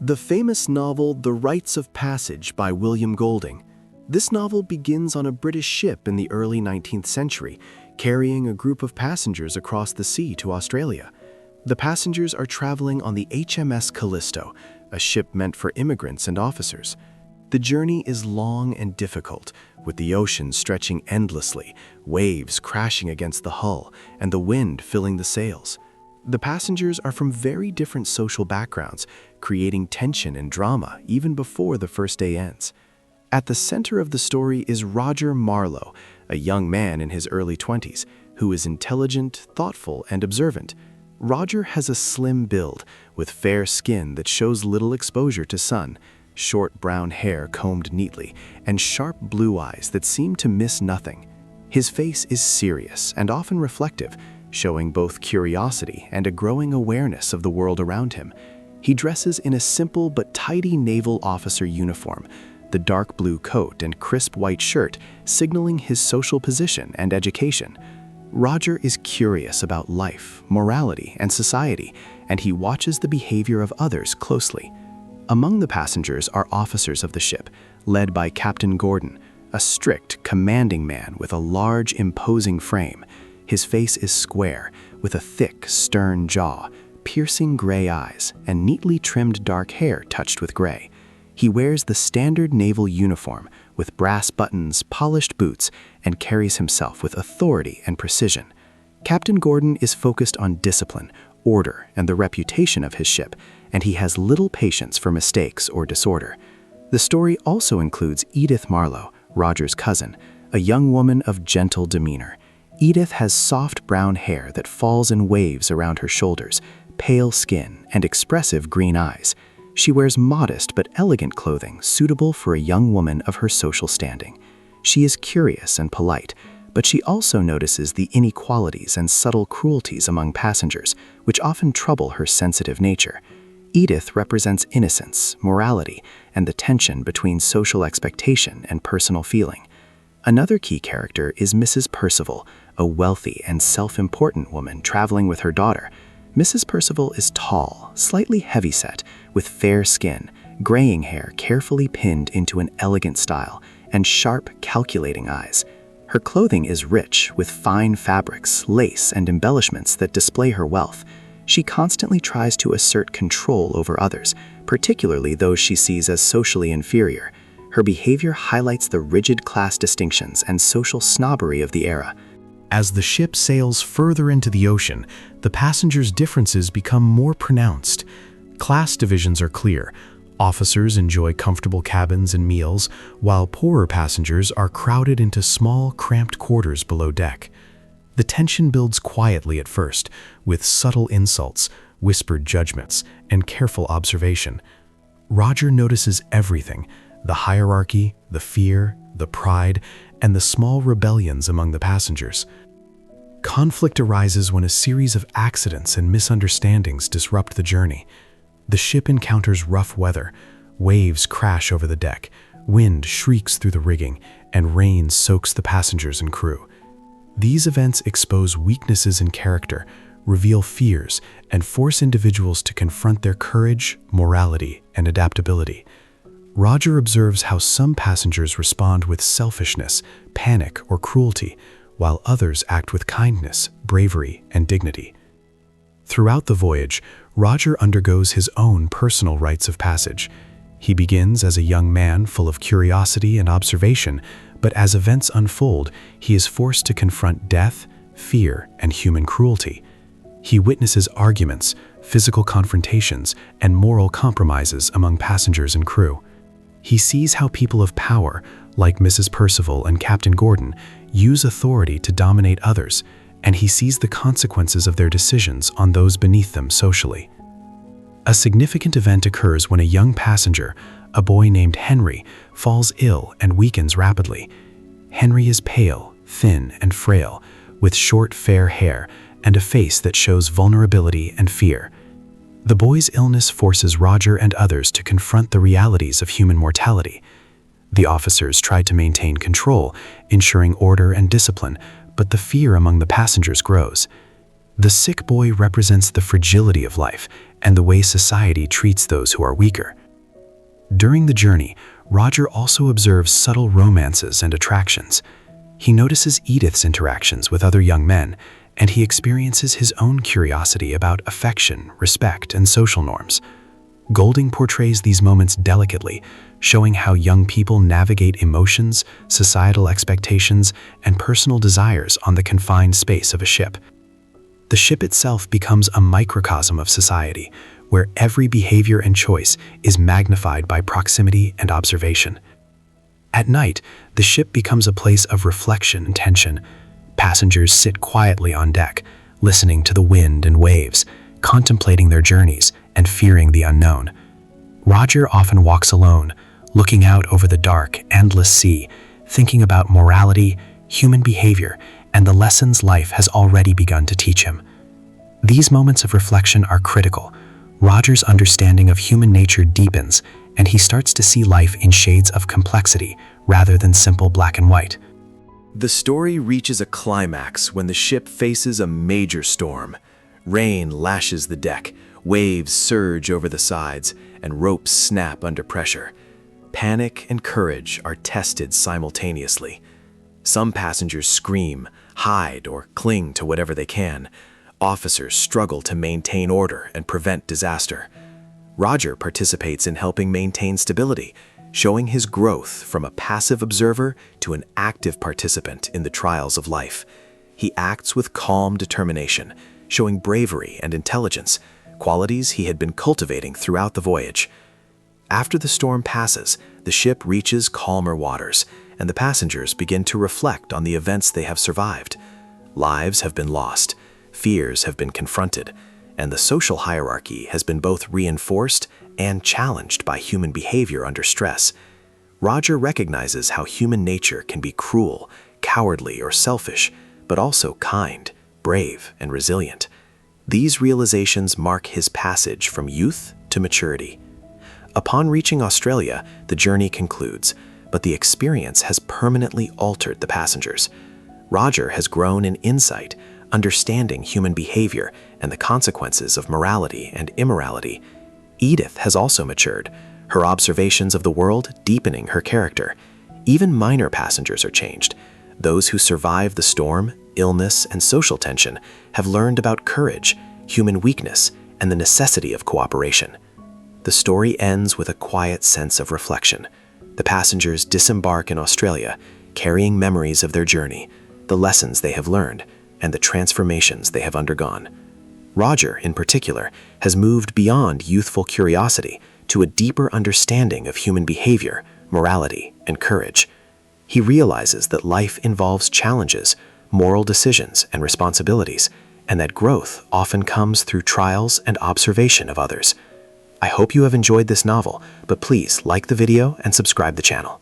The famous novel The Rites of Passage by William Golding. This novel begins on a British ship in the early 19th century, carrying a group of passengers across the sea to Australia. The passengers are traveling on the HMS Callisto, a ship meant for immigrants and officers. The journey is long and difficult, with the ocean stretching endlessly, waves crashing against the hull, and the wind filling the sails. The passengers are from very different social backgrounds, creating tension and drama even before the first day ends. At the center of the story is Roger Marlowe, a young man in his early 20s, who is intelligent, thoughtful, and observant. Roger has a slim build, with fair skin that shows little exposure to sun, short brown hair combed neatly, and sharp blue eyes that seem to miss nothing. His face is serious and often reflective, showing both curiosity and a growing awareness of the world around him. He dresses in a simple but tidy naval officer uniform, the dark blue coat and crisp white shirt signaling his social position and education. Roger is curious about life, morality, and society, and he watches the behavior of others closely. Among the passengers are officers of the ship, led by Captain Gordon, a strict, commanding man with a large, imposing frame. His face is square, with a thick, stern jaw, piercing gray eyes, and neatly trimmed dark hair touched with gray. He wears the standard naval uniform with brass buttons, polished boots, and carries himself with authority and precision. Captain Gordon is focused on discipline, order, and the reputation of his ship, and he has little patience for mistakes or disorder. The story also includes Edith Marlowe, Roger's cousin, a young woman of gentle demeanor. Edith has soft brown hair that falls in waves around her shoulders, pale skin, and expressive green eyes. She wears modest but elegant clothing suitable for a young woman of her social standing. She is curious and polite, but she also notices the inequalities and subtle cruelties among passengers, which often trouble her sensitive nature. Edith represents innocence, morality, and the tension between social expectation and personal feeling. Another key character is Mrs. Percival, a wealthy and self-important woman traveling with her daughter. Mrs. Percival is tall, slightly heavyset, with fair skin, graying hair carefully pinned into an elegant style, and sharp, calculating eyes. Her clothing is rich, with fine fabrics, lace, and embellishments that display her wealth. She constantly tries to assert control over others, particularly those she sees as socially inferior. Her behavior highlights the rigid class distinctions and social snobbery of the era. As the ship sails further into the ocean, the passengers' differences become more pronounced. Class divisions are clear. Officers enjoy comfortable cabins and meals, while poorer passengers are crowded into small, cramped quarters below deck. The tension builds quietly at first, with subtle insults, whispered judgments, and careful observation. Roger notices everything: the hierarchy, the fear, the pride, and the small rebellions among the passengers. Conflict arises when a series of accidents and misunderstandings disrupt the journey. The ship encounters rough weather, waves crash over the deck, wind shrieks through the rigging, and rain soaks the passengers and crew. These events expose weaknesses in character, reveal fears, and force individuals to confront their courage, morality, and adaptability. Roger observes how some passengers respond with selfishness, panic, or cruelty, while others act with kindness, bravery, and dignity. Throughout the voyage, Roger undergoes his own personal rites of passage. He begins as a young man full of curiosity and observation, but as events unfold, he is forced to confront death, fear, and human cruelty. He witnesses arguments, physical confrontations, and moral compromises among passengers and crew. He sees how people of power, like Mrs. Percival and Captain Gordon, use authority to dominate others, and he sees the consequences of their decisions on those beneath them socially. A significant event occurs when a young passenger, a boy named Henry, falls ill and weakens rapidly. Henry is pale, thin, and frail, with short, fair hair and a face that shows vulnerability and fear. The boy's illness forces Roger and others to confront the realities of human mortality. The officers try to maintain control, ensuring order and discipline, but the fear among the passengers grows. The sick boy represents the fragility of life, and the way society treats those who are weaker. During the journey, Roger also observes subtle romances and attractions. He notices Edith's interactions with other young men, and he experiences his own curiosity about affection, respect, and social norms. Golding portrays these moments delicately, showing how young people navigate emotions, societal expectations, and personal desires on the confined space of a ship. The ship itself becomes a microcosm of society, where every behavior and choice is magnified by proximity and observation. At night, the ship becomes a place of reflection and tension. Passengers sit quietly on deck, listening to the wind and waves, contemplating their journeys and fearing the unknown. Roger often walks alone, looking out over the dark, endless sea, thinking about morality, human behavior, and the lessons life has already begun to teach him. These moments of reflection are critical. Roger's understanding of human nature deepens, and he starts to see life in shades of complexity rather than simple black and white. The story reaches a climax when the ship faces a major storm. Rain lashes the deck, waves surge over the sides, and ropes snap under pressure. Panic and courage are tested simultaneously. Some passengers scream, hide, or cling to whatever they can. Officers struggle to maintain order and prevent disaster. Roger participates in helping maintain stability, showing his growth from a passive observer to an active participant in the trials of life. He acts with calm determination, showing bravery and intelligence, qualities he had been cultivating throughout the voyage. After the storm passes, the ship reaches calmer waters, and the passengers begin to reflect on the events they have survived. Lives have been lost, fears have been confronted, and the social hierarchy has been both reinforced and challenged by human behavior under stress. Roger recognizes how human nature can be cruel, cowardly, or selfish, but also kind, brave, and resilient. These realizations mark his passage from youth to maturity. Upon reaching Australia, the journey concludes, but the experience has permanently altered the passengers. Roger has grown in insight, understanding human behavior and the consequences of morality and immorality. Edith has also matured, her observations of the world deepening her character. Even minor passengers are changed. Those who survive the storm, illness, and social tension have learned about courage, human weakness, and the necessity of cooperation. The story ends with a quiet sense of reflection. The passengers disembark in Australia, carrying memories of their journey, the lessons they have learned, and the transformations they have undergone. Roger, in particular, has moved beyond youthful curiosity to a deeper understanding of human behavior, morality, and courage. He realizes that life involves challenges, moral decisions, and responsibilities, and that growth often comes through trials and observation of others. I hope you have enjoyed this novel, but please like the video and subscribe the channel.